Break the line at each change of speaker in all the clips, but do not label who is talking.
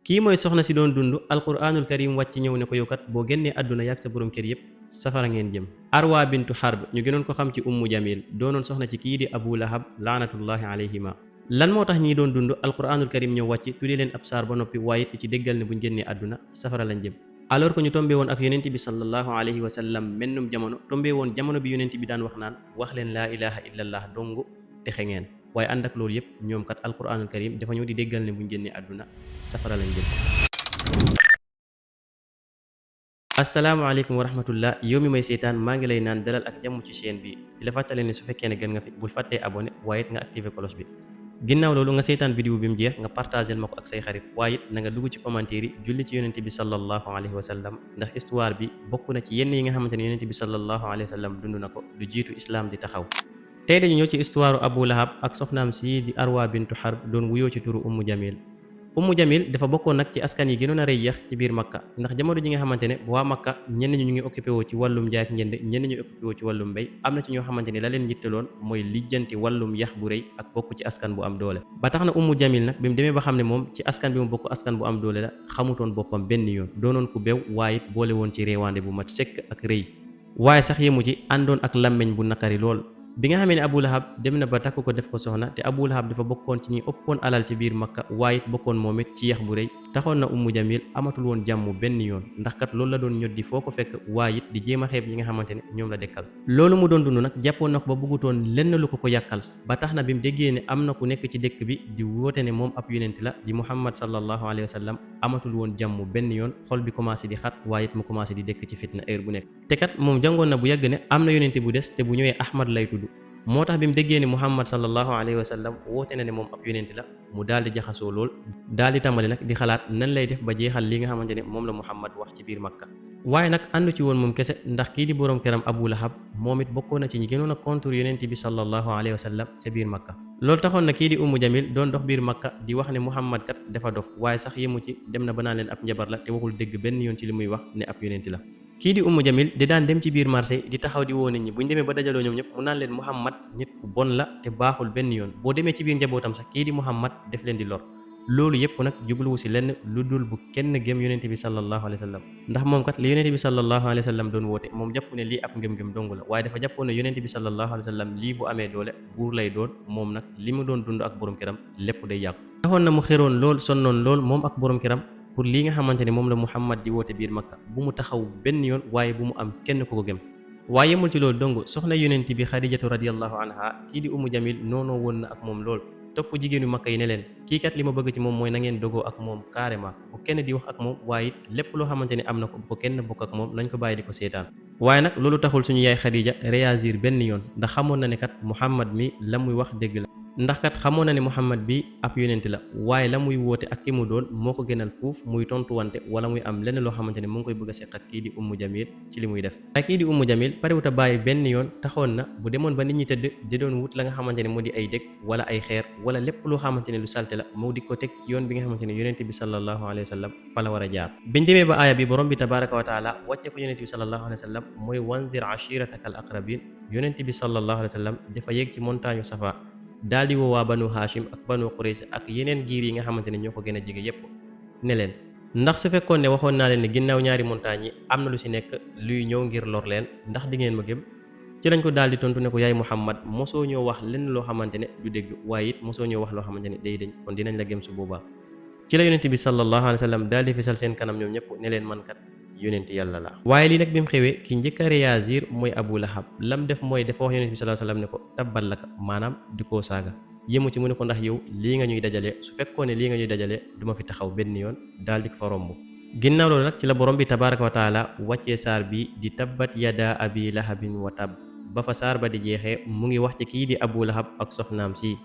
kii mooy soxna si doon dund alquranul karim wàcc ñëw ne ko yow kat boo génnee àdduna yàgg sa borom kër yépp safara ngeen jëm. Arwa bintu Harb ñu gënoon ko xam ci ummu jamil doonoon soxna ci kii di abu lahab laanatullahi alayhima. lan moo tax ñi doon dund alquranul karim ñëw wàcc tuddi leen ab saar ba noppi waaye it ci déggal ne buñ génnee àdduna safara lañ jëm. alors que ñu tombé woon ak yonent bi sallallahu alayhi wa sallam mennum jamono tombé woon jamono bi yonent bi daan wax naan wax leen laa ilaha illallah dongu texe ngeen. waaye ànd ak loolu yépp ñoom kat alquranul karim dafa ñëw di déggal ne buñ génnee àdduna safara lañ jëm. asalaamaaleykum wa rahmatullah yow mi may seetaan maa ngi lay naan dalal ak jàmm ci chaîne bi di la fàttale ne su fekkee ne gën nga fi bul fàttee abonné waaye it nga activé cloche bi. ginnaaw loolu nga seetaan vidéo bi mu jeex nga partagel ma ko ak say xarit waaye it na nga dugg ci commentaire yi julli ci yonent bi sallallahu alayhi wa sallam ndax histoire bi bokk na ci yenn yi nga xamante ne yonent bi sallallahu alayhi wa sallam dund na ko lu jiitu islam di taxaw. tey dañu ñëw ci histoire abu lahab ak soxnaam si di arwa bintu harb doon wuyoo ci turu ummu jamil. ummu jamil dafa bokkoon nag ci askan yi gënoon a rëy yax ci biir makka ndax jamono ji nga xamante ne waa makka ñenn ñu ngi occupé woo ci wàllum njaay ak njënd ñenn ñu occupé woo ci wàllum mbéy am na ci ñoo xamante ne la leen yittaloon mooy lijjanti wàllum yax bu rëy ak bokk ci askan bu am doole. ba tax na ummu jamil nag bi mu demee ba xam ne moom ci askan bi mu bokk askan bu am doole la xamutoon boppam benn yoon doonoon ku bew waaye it boole woon ci réewaande bu mat sëkk ak rëy waaye sax yemu ci àndoon ak làmmeñ bu nakari lool. bi nga xamee ne abu lahab dem na ba takk ko def ko soxna te abu lahab dafa bokkoon ci ñi ëppoon alal ci biir makka waaye it bokkoon moom it ci yax bu rëy taxoon na ummu jamil amatul woon jàmm benn yoon ndax kat loolu la doon ñoddi foo ko fekk waaye it di jéem a xeeb ñi nga xamante ne ñoom la dekkal. loolu mu doon dund nag jàppoon na ko ba bëggutoon lenn lu ko yàqal ba tax na bi mu déggee ne am na ku nekk ci dëkk bi di woote ne moom ab yonent la di muhammad sallallahu alayhi wa sallam amatul woon jàmm benn yoon xol bi commencé di xat waaye it mu commencé di dëkk ci fitna heure bu nekk. te kat moom jàngoon na bu yàgg ne am na yonent bu des te bu ñëwee ahmad lay tudd moo tax bi mu déggee ne muhammad sallallahu alayhi wa sallam woote na ne moom ab yonent la mu daal di jaxasoo lool daal di tàmbali nag di xalaat nan lay def ba jeexal li nga xamante ne moom la muhammad wax ci biir makka. waaye nag àndu ci woon moom kese ndax kii di boroom këram abu lahab moom it bokkoon na ci ñi gënoon a contre yonent bi sallallahu alayhi wa sallam ca biir makka. loolu taxoon na kii di ummu jamil doon dox biir makka di wax ne muhammad kat dafa dof waaye sax yemu ci dem na ba naan leen ab njabar la te waxul dégg benn yoon ci li muy wax ne ab yonent la. kii di ummu jamil di daan dem ci biir marché di taxaw di woo nit ñi bu ñu demee ba dajaloo ñoom ñëpp mu naan leen muhammad nit ku bon la te baaxul benn yoon boo demee ci biir njabootam sax kii di muhammad def leen di lor. loolu yëpp nag jubluwu si lenn lu dul bu kenn gëm yonente bi sallallahu alayhi wa sallam ndax moom kat li yonente bi sallallahu alayhi wa sallam doon woote moom jàpp ne lii ab ngëm-ngëm dong la waaye dafa jàppoon ne yonente bi sallallahu alayhi wa sallam lii bu amee doole buur lay doon moom nag li mu doon dund ak borom këram lépp day yàqu. taxoon na mu xeroon lool sonnoon lool moom ak borom këram pour lii nga xamante ne moom la muhammad di woote biir makka bu mu taxaw benn yoon waaye bu mu am kenn ku ko gëm. waaye yemul ci loolu dong soxna yonent bi xadijatu radiyallahu anha kii di ummu jamil noonoo woon na ak moom lool topp jigéenu makka yi ne leen kii kat li ma bëgg ci moom mooy na ngeen dogoo ak moom carrément bu kenn di wax ak moom waaye it lépp loo xamante ne am na ko bu ko kenn bokk ak moom nañ ko bàyyi di ko seetaan. waaye nag loolu taxul suñu yaay xadija réagir benn yoon ndax xamoon na ne kat muhammad mi la muy wax dëgg la ndax kat xamoon na ne muhammad bi ab yonent la waaye la muy woote ak ki mu doon moo ko gënal fuuf muy tontuwante wala muy am lenn loo xamante ne mu ngi koy bëgg a seq ak kii di ummu jamil ci li muy def. waaye kii di ummu jamil parewut a bàyyi benn yoon taxoon na bu demoon ba nit ñi tëdd di doon wut la nga xamante ne moo di ay dëkk wala ay xeer wala lépp loo xamante ne lu salte la moo di ko teg ci yoon bi nga xamante ne yonent bi sallallahu alayhi wa sallam fa la war a jaar. biñ demee ba aaya bi borom bi tabaraka wa taala wàcce ko yonent bi sallallahu alayhi wa sallam mooy wanzir ashirataka al aqrabin yonent bi sallallahu alayhi wa sallam dafa yéeg ci montagne safa daal di woo waa banu hashim ak banu quraysh ak yeneen giir yi nga xamante ne ñoo ko gën a jege yépp ne leen ndax su fekkoon ne waxoon naa leen ne ginnaaw ñaari montagne yi am na lu ci nekk luy ñëw ngir lor leen ndax di ngeen ma gëm ci lañ ko daal di tontu ne ko yaay muhammad mosoo ñoo wax lenn loo xamante ne du dégg waaye it mosoo ñoo wax loo xamante ne day dañ kon dinañ la gëm su boobaa. ci la yonent bi sallallahu alayhi wa sallam daal di fisal seen kanam ñoom ñëpp ne leen man kat yonent yàlla la. waaye lii nag bi mu xewee ki njëkk a réagir mooy abu lahab lam def mooy dafa wax yonent bi sallallahu alayhi wa sallam ne ko tabbal laka maanaam di koo saaga yému ci mu ne ko ndax yow lii nga ñuy dajale su fekkoon ne lii nga ñuy dajale duma fi taxaw benn yoon daal di ko fa romb. ginnaaw loolu nag ci la borom bi tabaraka wa taala wàccee saar bi di tabbat yada abi lahabin wa tab ba fa saar ba di jeexee mu ngi wax ci kii di abu lahab ak soxnaam si.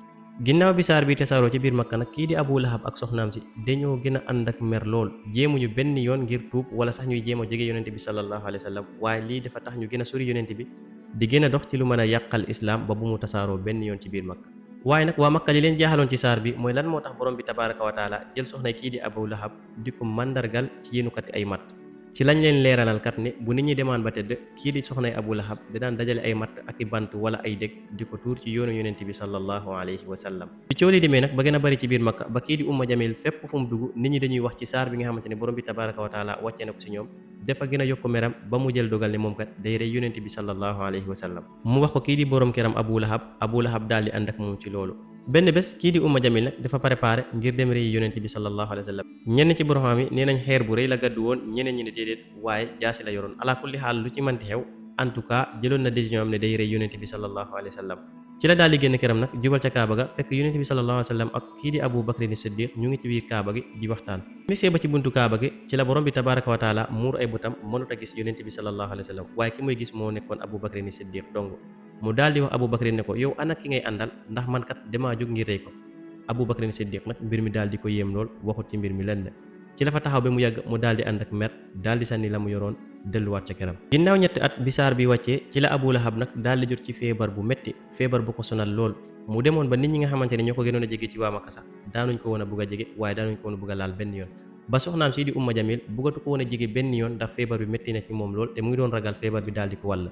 ginnaaw bi saar bi tasaaroo ci biir makka nag kii di abu lahab ak soxnaam si dañoo gën a ànd ak mer lool jéemuñu benn yoon ngir tuub wala sax ñuy jéem a jege yonente bi sallallahu alayhi wa sallam waaye lii dafa tax ñu gën a sori yonente bi di gën a dox ci lu mën a yàqal islam ba bu mu tasaaroo benn yoon ci biir makka. waaye nag waa makka li leen jaaxaloon ci saar bi mooy lan moo tax borom bi tabaraka wa taala jël soxna kii di abu lahab di ko màndargal ci yéenukati ay mat ci lañ leen leeralal kat ne bu nit ñi demaan ba tëdd kii di soxnay Abu Lahab da daan dajale ay matt ak i bant wala ay dég di ko tuur ci yoonu yonent bi sallallahu alayhi wa sallam. bi coow li demee nag ba gën a bari ci biir Makka ba kii di Umma Jamil fépp fu mu dugg nit ñi dañuy wax ci saar bi nga xamante ne borom bi tabaraka wa taala wàccee na ko si ñoom dafa gën a yokk meram ba mu jël dogal ne moom kat day rey yonent bi sallallahu alayhi wa sallam. mu wax ko kii di borom këram Abu Lahab daal di ànd ak moom ci loolu. benn bés kii di Umma Jamil nag dafa préparé ngir dem rey yonent bi sallallahu alayhi wa sallam. ñenn ci borom xam yi nee nañ xeer bu rëy la gàddu woon, ñeneen ñi ne déedéet waaye jaasi la yoroon. ala kulli xaal lu ci manti xew en tout cas jëloon na décision am ne day rey yonent bi sallallahu alayhi wa sallam. ci la daal di génn këram nag jubal ca Kaaba ga fekk yonent bi sallallahu alayhi wa sallam ak kii di Abu Bakrin Siddiq ñu ngi ci biir Kaaba gi di waxtaan. misee ba ci buntu Kaaba gi ci la borom bi tabaraka wa taala muur ay bëtam mënut a gis yonent bi sallallahu alayhi wa sallam waaye ki muy gis moo nekkoon Abu Bakrin Siddiq dong. mu daal di wax Abu Bakrin ne ko yow ana ki ngay àndal ndax man kat damaa jóg ngir rey ko. Abu Bakrin Siddiq nag mbir mi daal di ko yéem lool waxut ci mbir mi lenn ci la fa taxaw ba mu yàgg mu daal di ànd ak mer daal di sànni la mu yoroon delluwaat ca këram. ginnaaw ñetti at bi saar bi wàccee ci la Abu Lahab nag daal di jot ci feebar bu metti feebar bu ko sonal lool mu demoon ba nit ñi nga xamante ne ñoo ko gënoon a jege ci waa Makka sax daanuñ ko woon a bugg a jege waaye daanuñ ko woon a bugg a laal benn yoon ba soxnaam si di Umma Jamil buggatu ko woon a jege benn yoon ndax feebar bi metti na ci moom lool te mu ngi doon ragal feebar bi daal di ko wàll.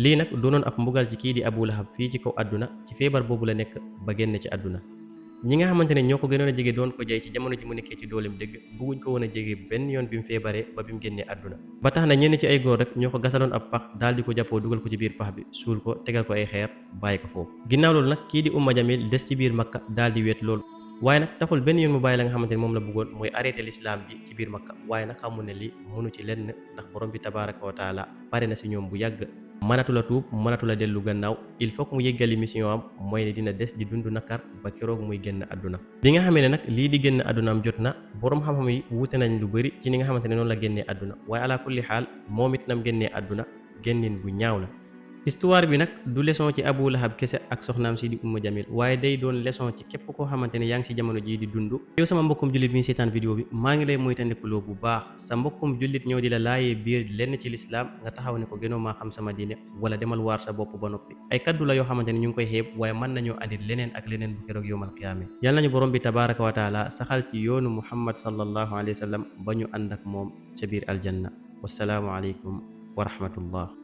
lii nag doonoon ab mbugal ci kii di Abu Lahab fii ci kaw àdduna ci feebar boobu la nekk ba génn ci àdduna. ñi nga xamante ne ñoo ko gënoon a jege doon ko jay ci jamono ji mu nekkee ci dooleem dëgg bugguñ ko woon a jege benn yoon bi mu feebaree ba bi mu génnee àdduna. ba tax na ñenn ci ay góor rek ñoo ko gasaloon ab pax daal di ko jàppoo dugal ko ci biir pax bi suul ko tegal ko ay xeer bàyyi ko foofu. ginnaaw loolu nag kii di Umma Jamil des ci biir Makka daal di weet loolu waaye nag taxul benn yoon mu bàyyi la nga xamante ne moom la bëggoon mooy arrêté l'islam bi ci biir Makka waaye nag xamu ne li mënu ci lenn ndax borom bi tabaraka wa taala pare na si ñoom bu yàgg mënatu la tuub mënatu la dellu gannaaw il faut que mu yeggali mission am mooy ne dina des di dund nakar ba keroog muy génn àdduna. bi nga xamee ne nag lii di génn àddunaam jot na borom xam-xam yi wuute nañ lu bëri ci ni nga xamante ne noonu la génnee àdduna waaye ala kulli xaal moom it nam génnee àdduna génnin bu ñaaw la. histoire bi nag du leçon ci Abu Lahab kese ak soxnaam si di Umma Jamil waaye day doon leçon ci képp koo xamante ne yaa ngi si jamono jii di dund. yow sama mbokkum jullit mi seetaan vidéo bi maa ngi lay moytandikuloo bu baax sa mbokkum jullit ñëw di la laayee biir lenn ci lislaam nga taxaw ne ko gënoo maa xam sama diine wala demal waar sa bopp ba noppi. ay kaddu la yoo xamante ne ñu ngi koy xeeb waaye mën nañoo andi leneen ak leneen bu keroog yowmal qiyaama. yal nañu borom bi tabaraka wa taala saxal ci yoonu Muhammad sallallahu alayhi wa sallam ba ñu ànd ak moom ca biir aljanna. wasalaamu aleykum wa rahmatullah.